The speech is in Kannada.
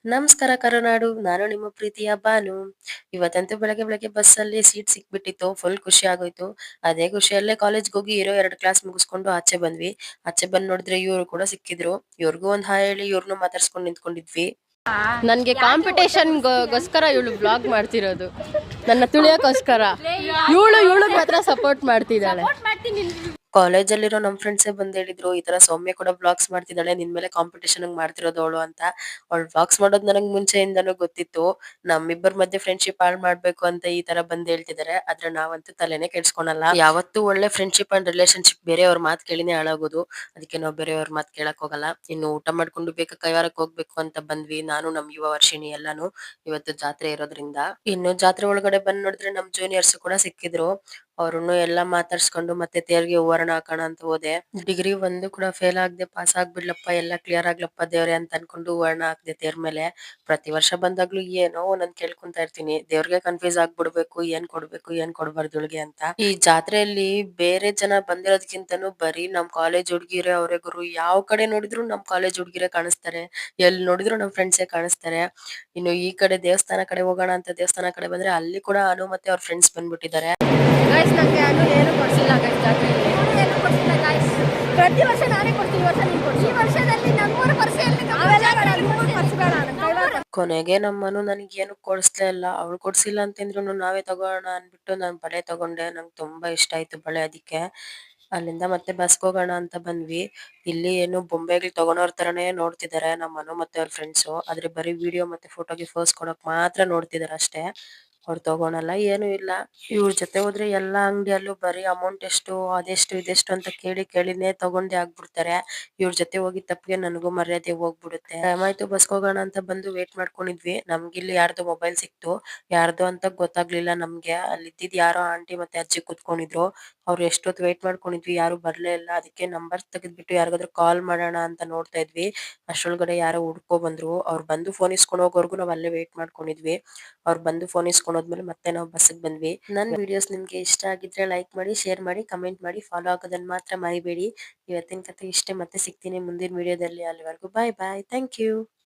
ನಮಸ್ಕಾರ ಕರುನಾಡು. ನಾನು ನಿಮ್ಮ ಪ್ರೀತಿಯ ಬಾನು. ಇವತ್ತಂತೂ ಬೆಳಗ್ಗೆ ಬೆಳಗ್ಗೆ ಬಸ್ಸಲ್ಲಿ ಸೀಟ್ ಸಿಕ್ಬಿಟ್ಟಿತ್ತು. ಫುಲ್ ಖುಷಿ ಆಗೋಯ್ತು. ಅದೇ ಖುಷಿಯಲ್ಲೇ ಕಾಲೇಜ್‌ಗೋಗಿ ಇರೋ 2 ಕ್ಲಾಸ್ ಮುಗಿಸ್ಕೊಂಡು ಆಚೆ ಬಂದ್ವಿ. ಆಚೆ ಬಂದ್ ನೋಡಿದ್ರೆ ಇವ್ರು ಕೂಡ ಸಿಕ್ಕಿದ್ರು. ಇವ್ರಿಗೂ ಒಂದ್ ಹಾಯ್ ಹೇಳಿ ಇವ್ರನ್ನೂ ಮಾತಾಡ್ಸ್ಕೊಂಡ್ ನಿಂತ್ಕೊಂಡಿದ್ವಿ. ನನ್ಗೆ ಕಾಂಪಿಟೇಷನ್ ಗೋಸ್ಕರ ಇವಳು ಬ್ಲಾಗ್ ಮಾಡ್ತಿರೋದು, ನನ್ನ ತುಳಿಯೋಕ್ಕೋಸ್ಕರ. ಇವಳು ಮಾತ್ರ ಸಪೋರ್ಟ್ ಮಾಡ್ತಿದ್ದಾಳೆ. ಕಾಲೇಜಲ್ಲಿರೋ ನಮ್ ಫ್ರೆಂಡ್ಸೇ ಬಂದ್ ಹೇಳಿದ್ರು, ಈ ತರ ಸೌಮ್ಯ ಕೂಡ ವ್ಲಾಗ್ಸ್ ಮಾಡ್ತಿದ್ದಾಳೆ, ನಿನ್ ಮೇಲೆ ಕಾಂಪಿಟೇಷನ್ ಮಾಡ್ತಿರೋದು ಅವಳು ಅಂತ. ಅವಳು ವ್ಲಾಗ್ಸ್ ಮಾಡೋದು ನನಗ್ ಮುಂಚೆಯಿಂದನೂ ಗೊತ್ತಿತ್ತು. ನಮ್ಮಿಬ್ಬರ ಮಧ್ಯೆ ಫ್ರೆಂಡ್ಶಿಪ್ ಹಾಳ್ ಮಾಡ್ಬೇಕು ಅಂತ ಈ ತರ ಬಂದ್ ಹೇಳ್ತಿದಾರೆ. ಆದ್ರೆ ನಾವಂತೂ ತಲೆನೇ ಕೆಡ್ಸ್ಕೊಳಲ್ಲ. ಯಾವತ್ತೂ ಒಳ್ಳೆ ಫ್ರೆಂಡ್ಶಿಪ್ ಅಂಡ್ ರಿಲೇಶನ್ಶಿಪ್ ಬೇರೆಯವ್ರ ಮಾತ್ ಕೇಳಿನೇ ಹಾಳಾಗೋದು. ಅದಕ್ಕೆ ನಾವು ಬೇರೆಯವ್ರ ಮಾತ್ ಕೇಳಕ್ ಹೋಗಲ್ಲ. ಇನ್ನು ಊಟ ಮಾಡ್ಕೊಂಡು ಬೇಗ ಕೈವಾರಕ್ ಹೋಗ್ಬೇಕು ಅಂತ ಬಂದ್ವಿ, ನಾನು ನಮ್ ಯುವ ವರ್ಷಿಣಿ ಎಲ್ಲಾನು. ಇವತ್ತು ಜಾತ್ರೆ ಇರೋದ್ರಿಂದ. ಇನ್ನು ಜಾತ್ರೆ ಒಳಗಡೆ ಬಂದ್ ನೋಡಿದ್ರೆ ನಮ್ ಜೂನಿಯರ್ಸ್ ಕೂಡ ಸಿಕ್ಕಿದ್ರು. ಅವ್ರನ್ನು ಎಲ್ಲಾ ಮಾತಾಡ್ಸ್ಕೊಂಡು ಮತ್ತೆ ತೇರ್ಗೆ ಹೂವರ್ಣ ಹಾಕೋಣ ಅಂತ ಹೋದೆ. ಡಿಗ್ರಿ ಒಂದು ಕೂಡ ಫೇಲ್ ಆಗದೆ ಪಾಸ್ ಆಗ್ಬಿಡ್ಲಪ್ಪ, ಎಲ್ಲ ಕ್ಲಿಯರ್ ಆಗ್ಲಪ್ಪ ದೇವ್ರೆ ಅಂತ ಅನ್ಕೊಂಡು ಹೂವರ್ಣ ಹಾಕ್ದೆ ತೇರ್ ಮೇಲೆ. ಪ್ರತಿ ವರ್ಷ ಬಂದಾಗ್ಲೂ ಏನೋ ಒಂದೊಂದ್ ಕೇಳ್ಕೊಂತ ಇರ್ತೀನಿ, ದೇವ್ರಿಗೆ ಕನ್ಫ್ಯೂಸ್ ಆಗ್ಬಿಡ್ಬೇಕು, ಏನ್ ಕೊಡ್ಬೇಕು ಏನ್ ಕೊಡ್ಬಾರ್ದು ಇವಳಿಗೆ ಅಂತ. ಈ ಜಾತ್ರೆಯಲ್ಲಿ ಬೇರೆ ಜನ ಬಂದಿರೋದ್ಕಿಂತನೂ ಬರೀ ನಮ್ ಕಾಲೇಜ್ ಹುಡ್ಗಿರೇ ಅವ್ರೆ ಗುರು. ಯಾವ ಕಡೆ ನೋಡಿದ್ರು ನಮ್ ಕಾಲೇಜ್ ಹುಡ್ಗಿರೇ ಕಾಣಿಸ್ತಾರೆ, ಎಲ್ ನೋಡಿದ್ರು ನಮ್ ಫ್ರೆಂಡ್ಸೇ ಕಾಣಿಸ್ತಾರೆ. ಇನ್ನು ಈ ಕಡೆ ದೇವಸ್ಥಾನ ಕಡೆ ಹೋಗೋಣ ಅಂತ ದೇವಸ್ಥಾನ ಕಡೆ ಬಂದ್ರೆ ಅಲ್ಲಿ ಕೂಡ ಅನು ಮತ್ತೆ ಅವ್ರ ಫ್ರೆಂಡ್ಸ್ ಬಂದ್ಬಿಟ್ಟಿದ್ದಾರೆ. ಗೈಸ್, ನಂಗೆ ಅದು ಏನು ಕೊಡ್ಸಿಲ್ಲ ಗೈಸ್ ಜಾತ್ರೆಯಲ್ಲಿ. ಏನು ಕೊಡ್ಸಿಲ್ಲ ಗೈಸ್. ಪ್ರತಿ ವರ್ಷ ನಾನೇ ಕೊಡ್ತೀನಿ, ಈ ವರ್ಷ ನೀನು ಕೊಡ್ಸಿ. ಈ ವರ್ಷದಲ್ಲಿ ನಮ್ಮೂರು ಪರ್ಸೆಯಲ್ಲಿ ಕೊನೆಗೆ ನಮ್ಮನು ನನಗೇನು ಕೊಡಿಸ್ಲೇ ಇಲ್ಲ. ಅವಳು ಕೊಡ್ಸಿಲ್ಲ ಅಂತಂದ್ರೂ ನಾವೇ ತಗೋಣ ಅನ್ಬಿಟ್ಟು ನಾನ್ ಬಳೆ ತಗೊಂಡೆ. ನಂಗೆ ತುಂಬಾ ಇಷ್ಟ ಆಯ್ತು ಬಳೆ, ಅದಕ್ಕೆ ಅಲ್ಲಿಂದ ಮತ್ತೆ ಬಸ್ಗೆ ಹೋಗೋಣ ಅಂತ ಬಂದ್ವಿ. ಇಲ್ಲಿ ಏನು ಬೊಂಬೆಗಳು ತಗೊಳೋರ್ ತರನೇ ನೋಡ್ತಿದಾರೆ ನಮ್ಮನು ಮತ್ತೆ ಅವ್ರ ಫ್ರೆಂಡ್ಸು. ಆದ್ರೆ ಬರೀ ವಿಡಿಯೋ ಮತ್ತೆ ಫೋಟೋಗೆ ಫೋಸ್ ಕೊಡಕ್ ಮಾತ್ರ ನೋಡ್ತಿದಾರೆ ಅಷ್ಟೇ. ಅವ್ರು ತಗೊಳಲ್ಲ, ಏನು ಇಲ್ಲ. ಇವ್ರ ಜೊತೆ ಹೋದ್ರೆ ಎಲ್ಲಾ ಅಂಗಡಿಯಲ್ಲೂ ಬರೀ ಅಮೌಂಟ್ ಎಷ್ಟು, ಅದೆಷ್ಟು ಇದೆಷ್ಟು ಅಂತ ಕೇಳಿ ಕೇಳಿನೇ ತಗೊಂಡೇ ಆಗ್ಬಿಡ್ತಾರೆ. ಇವ್ರ ಜೊತೆ ಹೋಗಿದ್ ತಪ್ಪಿಗೆ ನನಗೂ ಮರ್ಯಾದೆ ಹೋಗ್ಬಿಡುತ್ತೆ. ಟೈಮ್ ಆಯ್ತು ಬಸ್ಗೆ ಹೋಗೋಣ ಅಂತ ಬಂದು ವೇಟ್ ಮಾಡ್ಕೊಂಡಿದ್ವಿ. ನಮ್ಗಿಲ್ಲಿ ಯಾರ್ದೋ ಮೊಬೈಲ್ ಸಿಕ್ತು. ಯಾರ್ದು ಅಂತ ಗೊತ್ತಾಗ್ಲಿಲ್ಲ ನಮ್ಗೆ. ಅಲ್ಲಿ ಇದ್ದಿದ್ ಯಾರೋ ಆಂಟಿ ಮತ್ತೆ ಅಜ್ಜಿ ಕುತ್ಕೊಂಡಿದ್ರು. ಅವ್ರು ಎಷ್ಟೊತ್ತು ವೇಟ್ ಮಾಡ್ಕೊಂಡಿದ್ವಿ, ಯಾರು ಬರ್ಲೇ ಇಲ್ಲ. ಅದಕ್ಕೆ ನಂಬರ್ ತೆಗೆದ್ಬಿಟ್ಟು ಯಾರಿಗಾದ್ರೂ ಕಾಲ್ ಮಾಡೋಣ ಅಂತ ನೋಡ್ತಾ ಇದ್ವಿ. ಅಷ್ಟ್ರೊಳಗಡೆ ಯಾರೋ ಹುಡ್ಕೊ ಬಂದ್ರು. ಅವ್ರು ಬಂದು ಫೋನ್ ಇಸ್ಕೊಂಡ್ ಹೋಗೋವರ್ಗು ನಾವ್ ಅಲ್ಲೇ ವೇಟ್ ಮಾಡ್ಕೊಂಡಿದ್ವಿ. ಅವ್ರು ಬಂದು ಫೋನ್ ಇಸ್ಕೊಂಡ್ ಹೋದ್ಮೇಲೆ ಮತ್ತೆ ನಾವು ಬಸ್ಸಿಗೆ ಬಂದ್ವಿ. ನನ್ ವಿಡಿಯೋಸ್ ನಿಮ್ಗೆ ಇಷ್ಟ ಆಗಿದ್ರೆ ಲೈಕ್ ಮಾಡಿ, ಶೇರ್ ಮಾಡಿ, ಕಮೆಂಟ್ ಮಾಡಿ, ಫಾಲೋ ಆಗೋದನ್ನ ಮಾತ್ರ ಮರಿಬೇಡಿ. ಇವತ್ತಿನ ಕತೆ ಇಷ್ಟೇ, ಮತ್ತೆ ಸಿಗ್ತೀನಿ ಮುಂದಿನ ವಿಡಿಯೋದಲ್ಲಿ. ಅಲ್ಲಿವರೆಗೂ ಬಾಯ್ ಬಾಯ್, ಥ್ಯಾಂಕ್ ಯು.